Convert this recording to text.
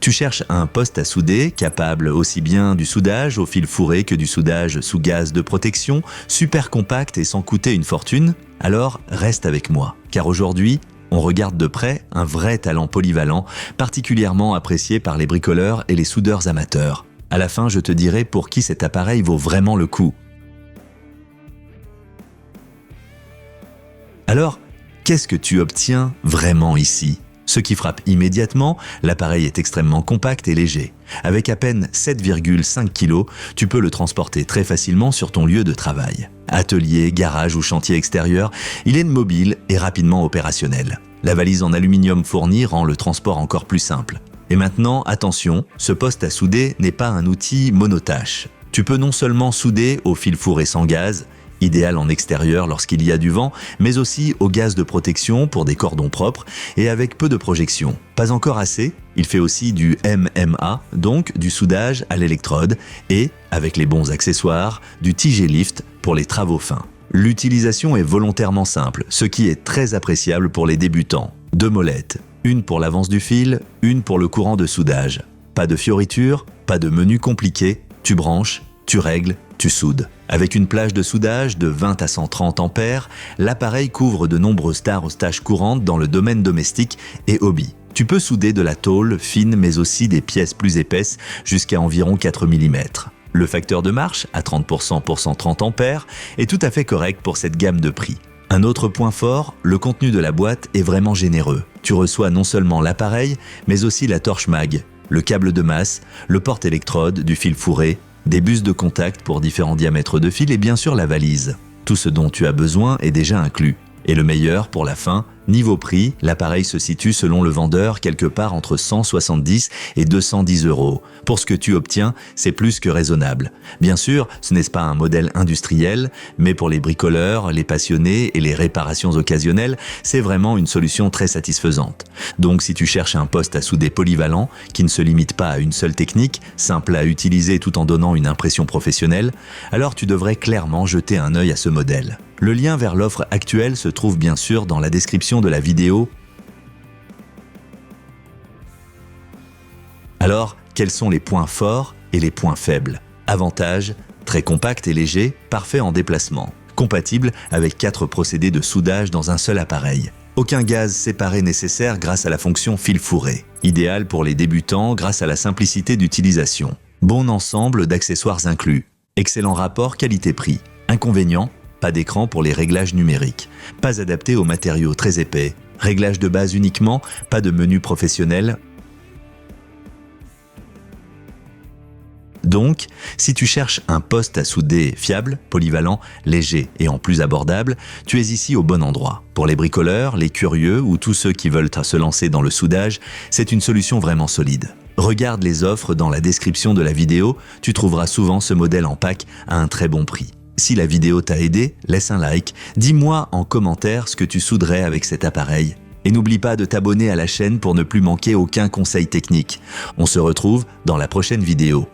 Tu cherches un poste à souder, capable aussi bien du soudage au fil fourré que du soudage sous gaz de protection, super compact et sans coûter une fortune? Alors reste avec moi, car aujourd'hui, on regarde de près un vrai talent polyvalent, particulièrement apprécié par les bricoleurs et les soudeurs amateurs. À la fin, je te dirai pour qui cet appareil vaut vraiment le coup. Alors, qu'est-ce que tu obtiens vraiment ici? Ce qui frappe immédiatement, l'appareil est extrêmement compact et léger. Avec à peine 7,5 kg, tu peux le transporter très facilement sur ton lieu de travail. Atelier, garage ou chantier extérieur, il est mobile et rapidement opérationnel. La valise en aluminium fournie rend le transport encore plus simple. Et maintenant, attention, ce poste à souder n'est pas un outil monotâche. Tu peux non seulement souder au fil fourré sans gaz, idéal en extérieur lorsqu'il y a du vent, mais aussi au gaz de protection pour des cordons propres et avec peu de projection. Pas encore assez, il fait aussi du MMA, donc du soudage à l'électrode, et, avec les bons accessoires, du TG Lift pour les travaux fins. L'utilisation est volontairement simple, ce qui est très appréciable pour les débutants. 2 molettes, une pour l'avance du fil, une pour le courant de soudage. Pas de fioritures, pas de menu compliqué, tu branches, tu règles, tu soudes. Avec une plage de soudage de 20 à 130 ampères, l'appareil couvre de nombreuses tâches courantes dans le domaine domestique et hobby. Tu peux souder de la tôle fine mais aussi des pièces plus épaisses jusqu'à environ 4 mm. Le facteur de marche, à 30% pour 130 ampères, est tout à fait correct pour cette gamme de prix. Un autre point fort, le contenu de la boîte est vraiment généreux. Tu reçois non seulement l'appareil, mais aussi la torche mag, le câble de masse, le porte-électrode, du fil fourré, des buses de contact pour différents diamètres de fil et bien sûr la valise. Tout ce dont tu as besoin est déjà inclus. Et le meilleur pour la fin, niveau prix, l'appareil se situe selon le vendeur quelque part entre 170 et 210 €. Pour ce que tu obtiens, c'est plus que raisonnable. Bien sûr, ce n'est pas un modèle industriel, mais pour les bricoleurs, les passionnés et les réparations occasionnelles, c'est vraiment une solution très satisfaisante. Donc si tu cherches un poste à souder polyvalent, qui ne se limite pas à une seule technique, simple à utiliser tout en donnant une impression professionnelle, alors tu devrais clairement jeter un œil à ce modèle. Le lien vers l'offre actuelle se trouve bien sûr dans la description de la vidéo. Alors, quels sont les points forts et les points faibles? Avantages, très compact et léger, parfait en déplacement. Compatible avec 4 procédés de soudage dans un seul appareil. Aucun gaz séparé nécessaire grâce à la fonction fil fourré. Idéal pour les débutants grâce à la simplicité d'utilisation. Bon ensemble d'accessoires inclus. Excellent rapport qualité-prix. Inconvénient, pas d'écran pour les réglages numériques. Pas adapté aux matériaux très épais. Réglage de base uniquement, pas de menu professionnel. Donc, si tu cherches un poste à souder fiable, polyvalent, léger et en plus abordable, tu es ici au bon endroit. Pour les bricoleurs, les curieux ou tous ceux qui veulent se lancer dans le soudage, c'est une solution vraiment solide. Regarde les offres dans la description de la vidéo, tu trouveras souvent ce modèle en pack à un très bon prix. Si la vidéo t'a aidé, laisse un like, dis-moi en commentaire ce que tu souderais avec cet appareil. Et n'oublie pas de t'abonner à la chaîne pour ne plus manquer aucun conseil technique. On se retrouve dans la prochaine vidéo.